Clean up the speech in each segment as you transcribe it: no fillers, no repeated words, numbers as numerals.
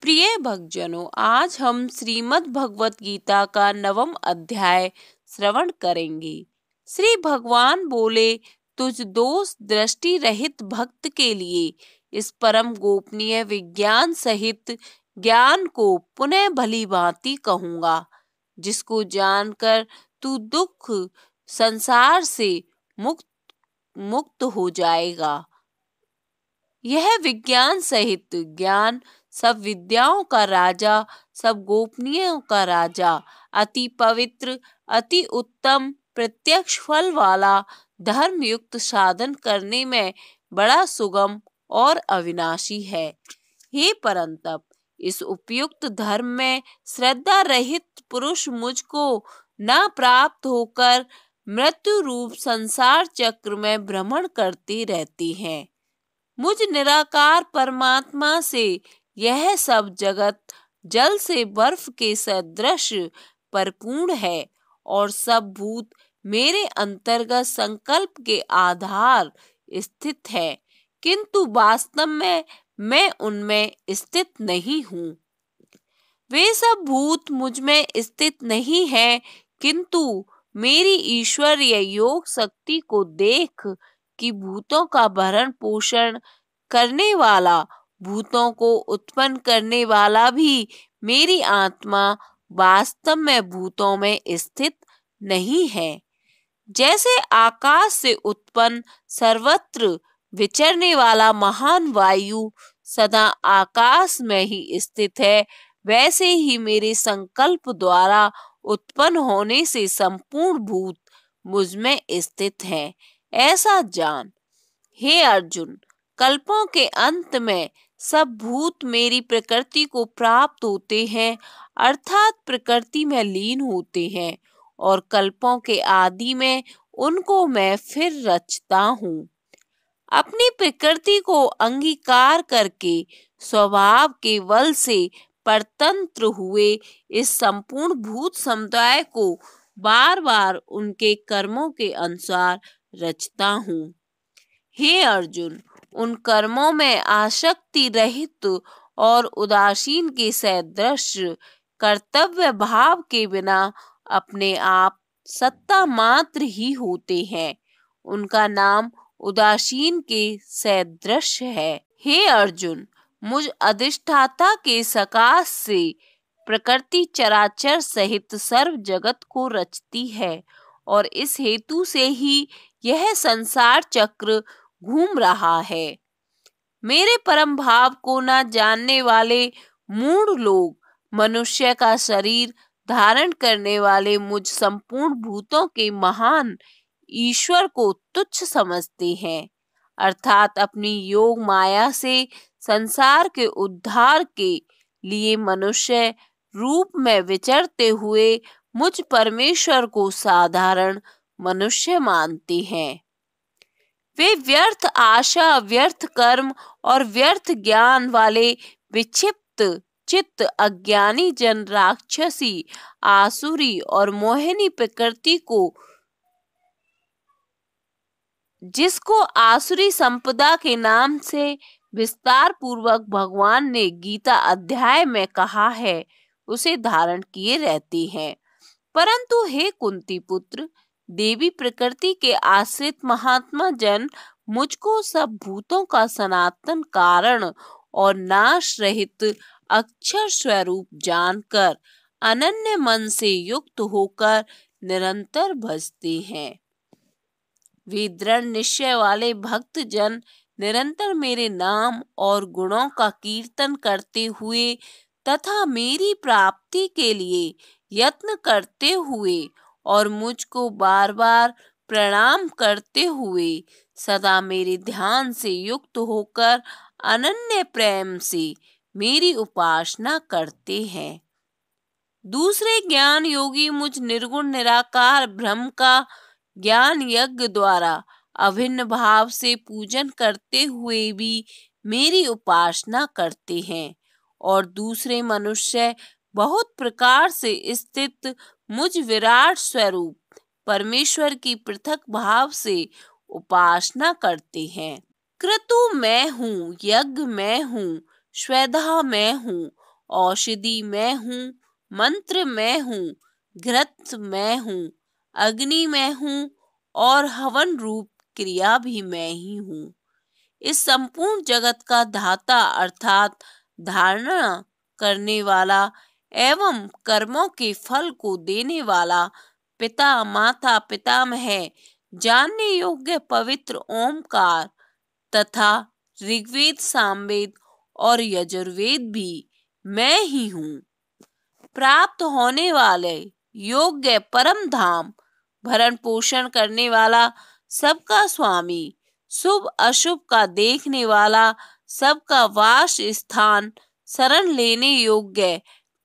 प्रिय भक्तजनों, आज हम श्रीमद् भगवत गीता का 9वां अध्याय श्रवण करेंगे। श्री भगवान बोले, तुझ दोष दृष्टि रहित भक्त के लिए इस परम गोपनीय विज्ञान सहित ज्ञान को पुनः भली भांति कहूंगा, जिसको जानकर तू दुख संसार से मुक्त मुक्त हो जाएगा। यह विज्ञान सहित ज्ञान सब विद्याओं का राजा, सब गोपनीयों का राजा, अति पवित्र, अति उत्तम, प्रत्यक्ष फल वाला, धर्म युक्त साधन करने में बड़ा सुगम और अविनाशी है। हे परंतप, इस उपयुक्त धर्म में श्रद्धा रहित पुरुष मुझको न प्राप्त होकर मृत्यु रूप संसार चक्र में भ्रमण करते रहते हैं। मुझ निराकार परमात्मा से यह सब जगत जल से बर्फ के सदृश परिपूर्ण है और सब भूत मेरे अंतर्गत संकल्प के आधार स्थित है, किंतु वास्तव में मैं उनमें स्थित नहीं हूँ। वे सब भूत मुझ में स्थित नहीं है, किंतु मेरी ईश्वरीय योग शक्ति को देख कि भूतों का भरण पोषण करने वाला, भूतों को उत्पन्न करने वाला भी मेरी आत्मा वास्तव में भूतों में स्थित नहीं है। जैसे आकाश से उत्पन्न सर्वत्र विचरने वाला महान वायु सदा आकाश में ही स्थित है, वैसे ही मेरे संकल्प द्वारा उत्पन्न होने से संपूर्ण भूत मुझ में स्थित हैं। ऐसा जान। हे अर्जुन, कल्पों के अंत में सब भूत मेरी प्रकृति को प्राप्त होते हैं, अर्थात प्रकृति में लीन होते हैं, और कल्पों के आदि में उनको मैं फिर रचता हूँ। अपनी प्रकृति को अंगीकार करके स्वभाव के बल से परतंत्र हुए इस संपूर्ण भूत समुदाय को बार बार उनके कर्मों के अनुसार रचता हूँ। हे अर्जुन, उन कर्मों में आसक्ति रहित और उदासीन के सदृश कर्तव्य भाव के बिना अपने आप सत्ता मात्र ही होते हैं। उनका नाम उदासीन के सदृश है। हे अर्जुन, मुझ अधिष्ठाता के सकाश से प्रकृति चराचर सहित सर्व जगत को रचती है, और इस हेतु से ही यह संसार चक्र घूम रहा है। मेरे परम भाव को न जानने वाले मूढ़ लोग मनुष्य का शरीर धारण करने वाले मुझ संपूर्ण भूतों के महान ईश्वर को तुच्छ समझते हैं, अर्थात अपनी योग माया से संसार के उद्धार के लिए मनुष्य रूप में विचरते हुए मुझ परमेश्वर को साधारण मनुष्य मानते हैं। वे व्यर्थ आशा, व्यर्थ कर्म और व्यर्थ ज्ञान वाले विक्षिप्त चित्त अज्ञानी जन राक्षसी, आसुरी और मोहिनी प्रकृति को, जिसको आसुरी संपदा के नाम से विस्तार पूर्वक भगवान ने गीता अध्याय में कहा है, उसे धारण किए रहती हैं। परंतु हे कुंती पुत्र, देवी प्रकृति के आश्रित महात्मा जन मुझको सब भूतों का सनातन कारण और नाश रहित अक्षर स्वरूप जानकर अनन्य मन से युक्त होकर निरंतर भजते हैं। वे दृढ़ निश्चय वाले भक्त जन निरंतर मेरे नाम और गुणों का कीर्तन करते हुए तथा मेरी प्राप्ति के लिए यत्न करते हुए और मुझको बार बार प्रणाम करते हुए सदा मेरे ध्यान से युक्त होकर अनन्य प्रेम से मेरी उपासना करते हैं। दूसरे ज्ञान योगी मुझ निर्गुण निराकार ब्रह्म का ज्ञान यज्ञ द्वारा अभिन्न भाव से पूजन करते हुए भी मेरी उपासना करते हैं, और दूसरे मनुष्य बहुत प्रकार से स्थित मुझ विराट स्वरूप परमेश्वर की पृथक भाव से उपासना करते हैं। क्रतु मैं हूँ, यज्ञ मैं हूँ, श्वेधा मैं हूँ औषधि मैं हूँ, मंत्र मैं हूँ, घृत मैं हूँ, अग्नि मैं हूँ और हवन रूप क्रिया भी मैं ही हूँ। इस संपूर्ण जगत का धाता अर्थात धारणा करने वाला एवं कर्मों के फल को देने वाला पिता माता पितामह जानने योग्य पवित्र ओमकार तथा ऋग्वेद सामवेद और यजुर्वेद भी मैं ही हूँ। प्राप्त होने वाले योग्य परम धाम भरण पोषण करने वाला सबका स्वामी शुभ अशुभ का देखने वाला सबका वास स्थान शरण लेने योग्य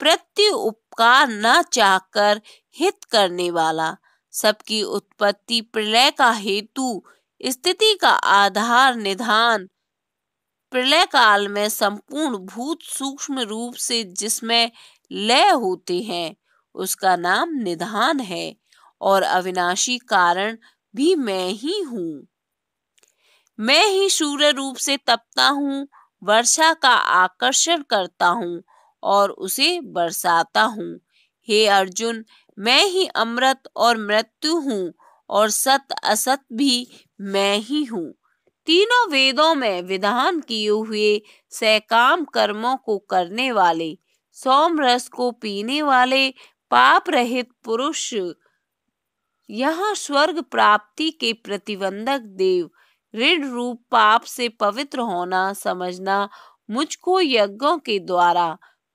प्रति उपकार न चाहकर हित करने वाला सबकी उत्पत्ति प्रलय का हेतु स्थिति का आधार निधान प्रलय काल में संपूर्ण भूत सूक्ष्म रूप से जिसमें लय होते हैं उसका नाम निधान है और अविनाशी कारण भी मैं ही हूँ। मैं ही सूर्य रूप से तपता हूँ, वर्षा का आकर्षण करता हूँ और उसे बरसाता हूँ। हे अर्जुन, मैं ही अमृत और मृत्यु हूँ और सत असत भी मैं ही हूँ। तीनों वेदों में विधान किए हुए सकाम कर्मों को करने वाले सौम रस को पीने वाले पाप रहित पुरुष यहाँ स्वर्ग प्राप्ति के प्रतिबंधक देव ऋण रूप पाप से पवित्र होना समझना मुझको यज्ञों के द्वारा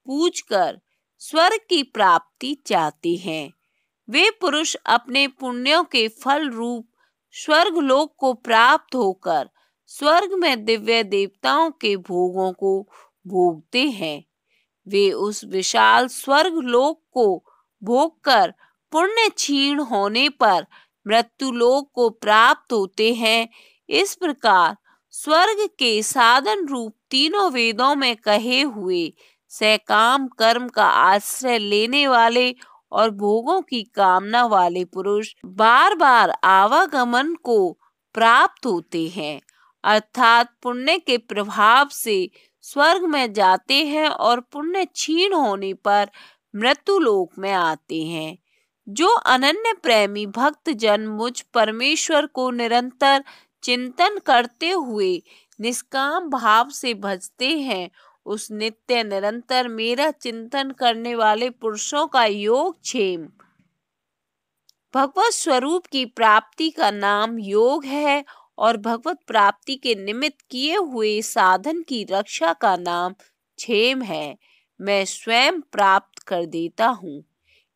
पूजकर स्वर्ग की प्राप्ति चाहते हैं। वे पुरुष अपने पुण्यों के फल रूप स्वर्ग लोक को प्राप्त होकर स्वर्ग में दिव्य देवताओं के भोगों को भोगते हैं। वे उस विशाल स्वर्ग लोक को भोगकर पुण्य क्षीण होने पर मृत्यु लोक को प्राप्त होते हैं। इस प्रकार स्वर्ग के साधन रूप तीनों वेदों में कहे हुए सकाम कर्म का आश्रय लेने वाले और भोगों की कामना वाले पुरुष बार बार आवागमन को प्राप्त होते हैं अर्थात पुण्य के प्रभाव से स्वर्ग में जाते हैं और पुण्य क्षीण होने पर मृत्यु लोक में आते हैं। जो अनन्य प्रेमी भक्त जन मुझ परमेश्वर को निरंतर चिंतन करते हुए निष्काम भाव से भजते हैं उस नित्य निरंतर मेरा चिंतन करने वाले पुरुषों का योग क्षेम भगवत स्वरूप की प्राप्ति का नाम योग है और भगवत प्राप्ति के निमित्त किए हुए साधन की रक्षा का नाम क्षेम है। मैं स्वयं प्राप्त कर देता हूँ।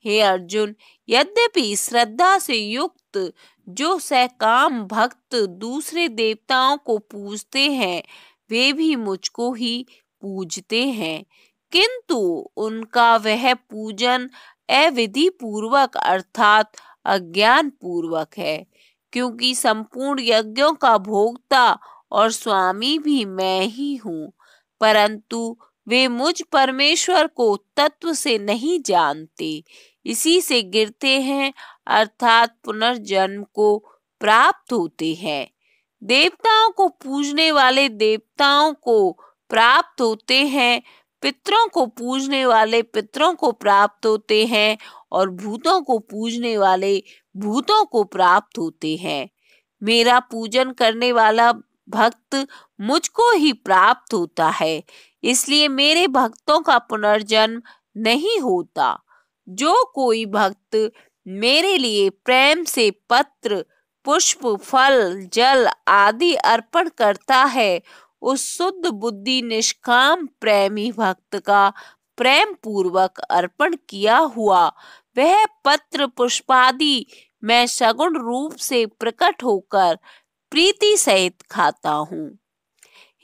हे अर्जुन, यद्यपि श्रद्धा से युक्त जो सकाम भक्त दूसरे देवताओं को पूजते हैं वे भी मुझको ही पूजते हैं, किंतु उनका वह पूजन अविधि पूर्वक अर्थात अज्ञान पूर्वक है, क्योंकि संपूर्ण यज्ञों का भोक्ता और स्वामी भी मैं ही हूँ, परंतु वे मुझ परमेश्वर को तत्व से नहीं जानते, इसी से गिरते हैं अर्थात पुनर्जन्म को प्राप्त होते हैं। देवताओं को पूजने वाले देवताओं को प्राप्त होते हैं, पितरों को पूजने वाले पितरों को प्राप्त होते हैं और भूतों को पूजने वाले भूतों को प्राप्त होते हैं। मेरा पूजन करने वाला भक्त मुझको ही प्राप्त होता है, इसलिए मेरे भक्तों का पुनर्जन्म नहीं होता। जो कोई भक्त मेरे लिए प्रेम से पत्र पुष्प फल जल आदि अर्पण करता है उस शुद्ध बुद्धि निष्काम प्रेमी भक्त का प्रेम पूर्वक अर्पण किया हुआ वह पत्र पुष्पादि मैं सगुण रूप से प्रकट होकर प्रीति सहित खाता हूँ।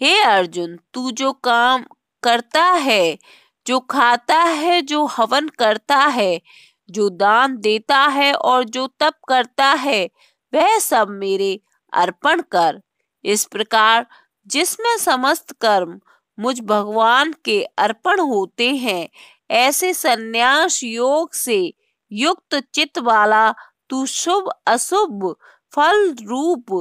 हे अर्जुन, तू जो काम करता है, जो खाता है, जो हवन करता है, जो दान देता है और जो तप करता है वह सब मेरे अर्पण कर। इस प्रकार जिसमें समस्त कर्म मुझ भगवान के अर्पण होते हैं ऐसे संन्यास योग से युक्त चित्त वाला तू शुभ अशुभ फल रूप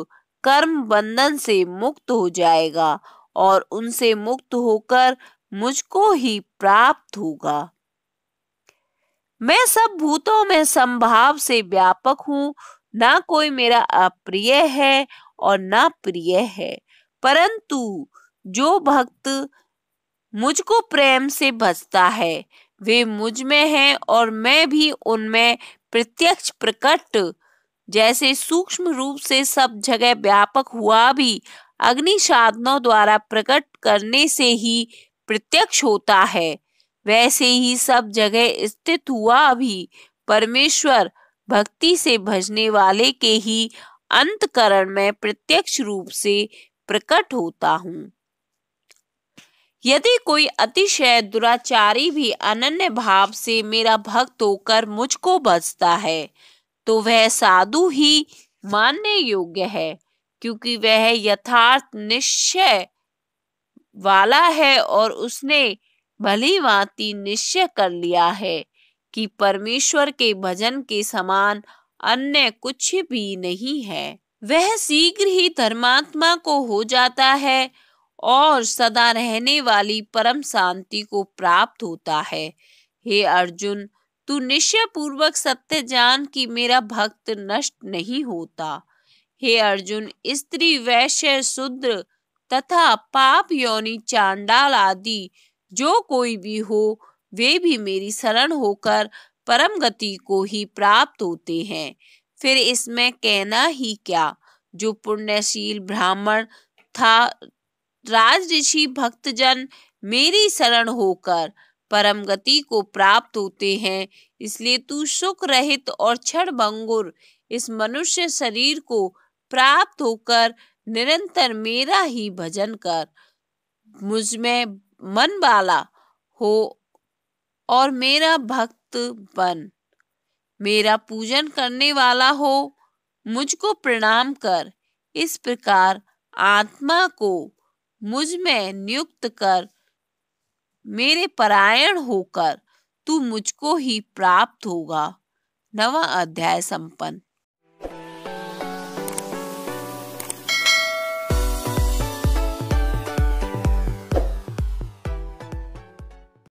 कर्म बंधन से मुक्त हो जाएगा और उनसे मुक्त होकर मुझको ही प्राप्त होगा। मैं सब भूतों में संभाव से व्यापक हूँ, ना कोई मेरा अप्रिय है और ना प्रिय है, परंतु जो भक्त मुझको प्रेम से भजता है वे मुझ में हैं और मैं भी उनमें प्रत्यक्ष प्रकट। जैसे सूक्ष्म रूप से सब जगह व्यापक हुआ भी अग्नि साधनों द्वारा प्रकट करने से ही प्रत्यक्ष होता है, वैसे ही सब जगह स्थित हुआ भी परमेश्वर भक्ति से भजने वाले के ही अंतकरण में प्रत्यक्ष रूप से प्रकट होता हूँ। यदि कोई अतिशय दुराचारी भी अनन्य भाव से मेरा भक्त होकर मुझको भजता है तो वह साधु ही मानने योग्य है, क्योंकि वह यथार्थ निश्चय वाला है और उसने भली भांति निश्चय कर लिया है कि परमेश्वर के भजन के समान अन्य कुछ भी नहीं है। वह शीघ्र ही धर्मात्मा को हो जाता है और सदा रहने वाली परम शांति को प्राप्त होता है। हे अर्जुन, तू निश्चय पूर्वक सत्य जान कि मेरा भक्त नष्ट नहीं होता। हे अर्जुन, स्त्री वैश्य शूद्र तथा पाप योनि चांडाल आदि जो कोई भी हो वे भी मेरी शरण होकर परम गति को ही प्राप्त होते हैं। फिर इसमें कहना ही क्या, जो पुण्यशील ब्राह्मण था राज ऋषि भक्तजन मेरी शरण होकर परम गति को प्राप्त होते हैं। इसलिए तू सुख रहित और क्षण भंगुर इस मनुष्य शरीर को प्राप्त होकर निरंतर मेरा ही भजन कर, मुझ में मन वाला हो और मेरा भक्त बन। मेरा पूजन करने वाला हो, मुझको प्रणाम कर। इस प्रकार आत्मा को मुझ में नियुक्त कर मेरे परायण होकर तू मुझको ही प्राप्त होगा। 9वां अध्याय संपन्न।